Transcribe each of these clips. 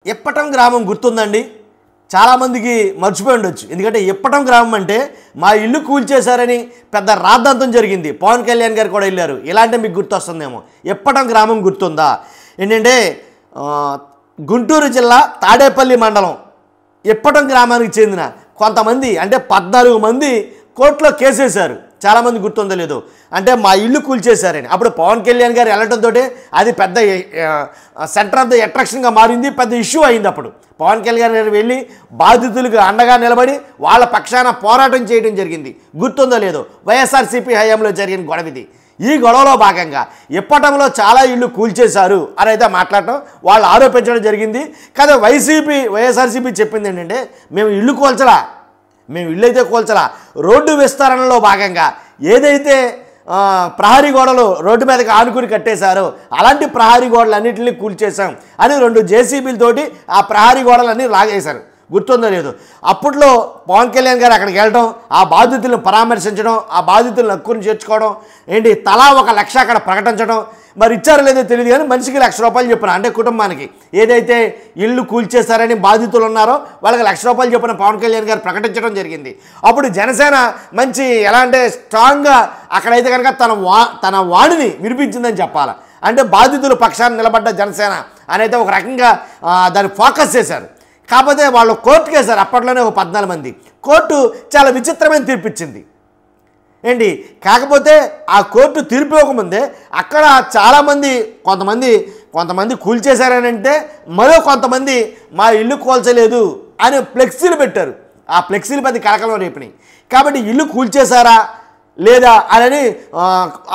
ఇప్పటం గ్రామం గుర్తుందండి. చాలామందికి మర్చిపోయి ఉండొచ్చు. ఎందుకంటే ఇప్పటం గ్రామం అంటే మా ఇల్లు కూల్చేశారని పెద్ద రాద్ధాంతం జరిగింది. పవన్ కళ్యాణ్ గారు కూడా వెళ్ళారు. ఇలాంటి మీకు గుర్తొస్తుందేమో. ఇప్పటం గ్రామం గుర్తుందా? ఏంటంటే గుంటూరు జిల్లా తాడేపల్లి మండలం ఇప్పటం గ్రామానికి చెందిన కొంతమంది అంటే 14 మంది కోర్టులో కేసేశారు. చాలామంది గుర్తుందో లేదో. అంటే మా ఇల్లు కూల్చేశారని. అప్పుడు పవన్ కళ్యాణ్ గారు వెళ్ళడంతో అది పెద్ద సెంటర్ ఆఫ్ ద అట్రాక్షన్గా మారింది. పెద్ద ఇష్యూ అయింది. అప్పుడు పవన్ కళ్యాణ్ గారు వెళ్ళి బాధితులకు అండగా నిలబడి వాళ్ళ పక్షాన పోరాటం చేయడం జరిగింది. గుర్తుందో లేదో. వైఎస్ఆర్సీపీ హయాంలో జరిగిన గొడవ ఇది. ఈ గొడవలో భాగంగా ఇప్పటంలో చాలా ఇళ్ళు కూల్చేశారు అని అయితే మాట్లాడటం వాళ్ళు ఆరోపించడం జరిగింది. కదా వైఎస్ఆర్సీపీ చెప్పింది ఏంటంటే మేము ఇల్లు కూల్చలా, మేము ఇల్లు అయితే కూల్చలా, రోడ్డు విస్తరణలో భాగంగా ఏదైతే ప్రహరీ గోడలు రోడ్డు మీదకి ఆనుకుని కట్టేశారో అలాంటి ప్రహరీ గోడలు అన్నింటినీ కూల్చేశాం అని 2 జేసీబీలతోటి ఆ ప్రహరీ గోడలన్నీ లాగేశారు. గుర్తుందో లేదు. అప్పట్లో పవన్ కళ్యాణ్ గారు అక్కడికి వెళ్ళడం, ఆ బాధితులను పరామర్శించడం, ఆ బాధితులను హక్కును చేర్చుకోవడం, ఏంటి తలా 1 లక్ష అక్కడ ప్రకటించడం. మరి ఇచ్చారో లేదో తెలియదు కానీ మనిషికి ₹1,00,000 చెప్పిన, అంటే కుటుంబానికి ఏదైతే ఇల్లు కూల్చేశారని బాధితులు ఉన్నారో వాళ్ళకి ₹1,00,000 చెప్పిన పవన్ కళ్యాణ్ గారు ప్రకటించడం జరిగింది. అప్పుడు జనసేన మంచి ఎలా అంటే స్ట్రాంగ్గా అక్కడైతే కనుక తన వాణిని వినిపించిందని చెప్పాలి. అంటే బాధితుల పక్షాన్ని నిలబడ్డ జనసేన అని అయితే ఒక రకంగా దాన్ని ఫోకస్ చేశారు. కాకపోతే వాళ్ళు కోర్టుకు వేశారు. అప్పట్లోనే ఒక 14 మంది. కోర్టు చాలా విచిత్రమైన తీర్పు ఇచ్చింది ఏంటి. కాకపోతే ఆ కోర్టు తీర్పు ఇవ్వకముందే అక్కడ చాలామంది కొంతమంది కూల్చేశారని అంటే మరో కొంతమంది మా ఇల్లు కూల్చలేదు అని ఫ్లెక్సీలు పెట్టారు. ఆ ఫ్లెక్సీలు పెద్ద కలకలం రేపినాయి. కాబట్టి ఇల్లు కూల్చేశారా లేదా అని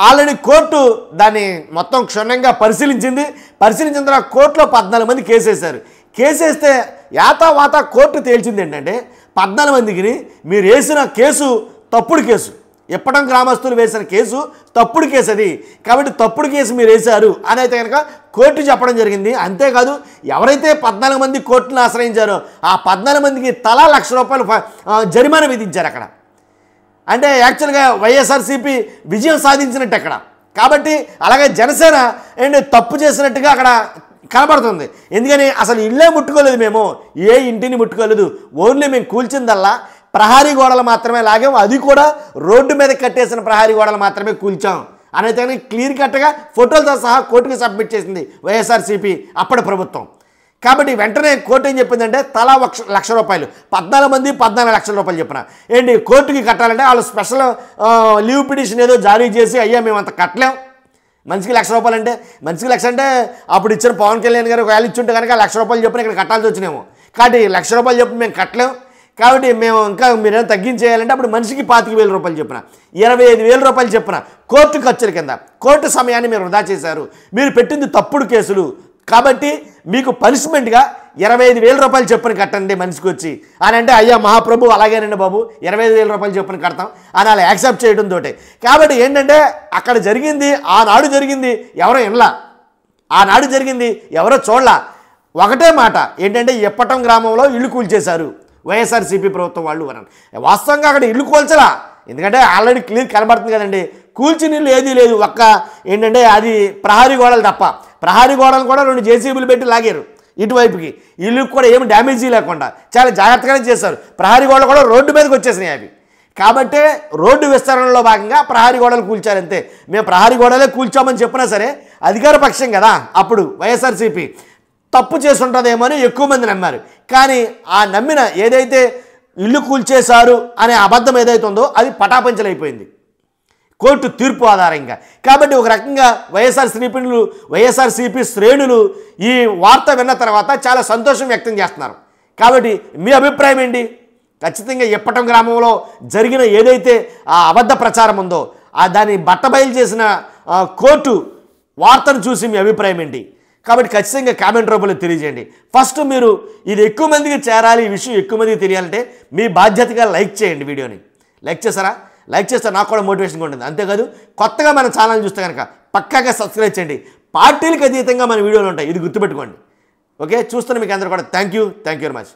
ఆల్రెడీ కోర్టు దాన్ని మొత్తం క్షుణ్ణంగా పరిశీలించిన తర్వాత కోర్టులో 14 మంది కేసేశారు. కేసేస్తే యాతావాత కోర్టు తేల్చింది ఏంటంటే 14 మందికి మీరు వేసిన కేసు తప్పుడు కేసు, ఇప్పటం గ్రామస్తులు వేసిన కేసు తప్పుడు కేసు అది. కాబట్టి తప్పుడు కేసు మీరు వేశారు అని అయితే కనుక కోర్టు చెప్పడం జరిగింది. అంతేకాదు ఎవరైతే 14 మంది కోర్టును ఆశ్రయించారో ఆ 14 మందికి తలా ₹1,00,000 జరిమానా విధించారు అక్కడ. అంటే యాక్చువల్గా వైఎస్ఆర్సీపీ విజయం సాధించినట్టు అక్కడ. కాబట్టి అలాగే జనసేన ఏంటి తప్పు చేసినట్టుగా అక్కడ కనబడుతుంది. ఎందుకని అసలు ఇల్లే ముట్టుకోలేదు, మేము ఏ ఇంటిని ముట్టుకోలేదు, ఓన్లీ మేము కూల్చిందల్లా ప్రహరీ గోడలు మాత్రమే లాగాం, అది కూడా రోడ్డు మీద కట్టేసిన ప్రహరీ గోడలు మాత్రమే కూల్చాం అని అయితే క్లియర్ కట్గా ఫోటోలతో సహా కోర్టుకి సబ్మిట్ చేసింది వైఎస్ఆర్సీపీ అప్పటి ప్రభుత్వం. కాబట్టి వెంటనే కోర్టు ఏం చెప్పిందంటే తలా ₹1,00,000 14 మంది ₹14,00,000 చెప్పిన. ఏంటి కోర్టుకి కట్టాలంటే వాళ్ళు స్పెషల్ లీవ్ పిటిషన్ ఏదో జారీ చేసి అయ్యా మేము అంత కట్టలేం, మనిషికి ₹1,00,000 అంటే మనిషికి 1,00,000 అంటే అప్పుడు ఇచ్చిన పవన్ కళ్యాణ్ గారు ఒకవేళ ఇచ్చుంటే కనుక ₹1,00,000 చెప్పిన ఇక్కడ కట్టాల్సి వచ్చినేమో. కాబట్టి ₹1,00,000 చెప్పి మేము కట్టలేం, కాబట్టి మేము ఇంకా మీరేమో తగ్గించేయాలంటే అప్పుడు మనిషికి ₹25,000 చెప్పిన, ₹25,000 చెప్పిన కోర్టు ఖర్చుల కింద. కోర్టు సమయాన్ని మీరు వృధా చేశారు, మీరు పెట్టింది తప్పుడు కేసులు, కాబట్టి మీకు పనిష్మెంట్గా ₹25,000 చొప్పున కట్టండి మనిషికి వచ్చి అని అంటే అయ్యా మహాప్రభు అలాగేనండి బాబు ₹25,000 చొప్పున కడతాం అని అలా యాక్సెప్ట్ చేయడంతో. కాబట్టి ఏంటంటే అక్కడ జరిగింది ఆనాడు జరిగింది ఎవరో వినలా, ఆనాడు జరిగింది ఎవరో చూడలా. ఒకటే మాట ఏంటంటే ఇప్పటం గ్రామంలో ఇల్లు కూల్చేశారు వైఎస్ఆర్సీపీ ప్రభుత్వం వాళ్ళు అని. వాస్తవంగా అక్కడ ఇల్లు కూల్చలా, ఎందుకంటే ఆల్రెడీ క్లియర్ కనబడుతుంది కదండి. కూల్చిన ఇల్లు ఏదీ లేదు, ఒక్క ఏంటంటే అది ప్రహరీ గోడలు తప్ప. ప్రహరీ గోడలు కూడా 2 జేసీబీలు పెట్టి లాగారు ఇటువైపుకి, ఇల్లుకి కూడా ఏమి డ్యామేజీ లేకుండా చాలా జాగ్రత్తగానే చేశారు. ప్రహరీ గోడలు కూడా రోడ్డు మీదకి వచ్చేసినాయి అవి. కాబట్టి రోడ్డు విస్తరణలో భాగంగా ప్రహరీ గోడలు కూల్చారంతే. మేము ప్రహరీ గోడలే కూల్చామని చెప్పినా సరే అధికార పక్షం కదా అప్పుడు వైఎస్ఆర్సీపీ, తప్పు చేస్తుంటుందేమో అని ఎక్కువ మంది నమ్మారు. కానీ ఆ నమ్మిన ఏదైతే ఇల్లు కూల్చేశారు అనే అబద్ధం ఏదైతే ఉందో అది పటాపంచలైపోయింది కోర్టు తీర్పు ఆధారంగా. కాబట్టి ఒక రకంగా వైఎస్ఆర్సీపీ శ్రేణులు ఈ వార్త విన్న తర్వాత చాలా సంతోషం వ్యక్తం చేస్తున్నారు. కాబట్టి మీ అభిప్రాయం ఏంటి? ఖచ్చితంగా ఇప్పటం గ్రామంలో జరిగిన ఏదైతే ఆ అబద్ధ ప్రచారం ఉందో దాన్ని బట్టబయలు చేసిన కోర్టు వార్తను చూసి మీ అభిప్రాయం ఏంటి? కాబట్టి ఖచ్చితంగా కామెంట్ రూపంలో తెలియజేయండి. ఫస్ట్ మీరు ఇది ఎక్కువ మందికి చేరాలి, ఈ విషయం ఎక్కువ మందికి తెలియాలంటే మీ బాధ్యతగా లైక్ చేయండి. వీడియోని లైక్ చేస్తారా? లైక్ చేస్తే నాకు కూడా మోటివేషన్గా ఉంటుంది. అంతేకాదు కొత్తగా మన ఛానల్ చూస్తే కనుక పక్కాగా సబ్స్క్రైబ్ చేయండి. పార్టీలకు అతీతంగా మన వీడియోలు ఉంటాయి, ఇది గుర్తుపెట్టుకోండి. ఓకే, చూస్తున్న మీకు అందరూ కూడా థ్యాంక్ యూ వెరీ మచ్.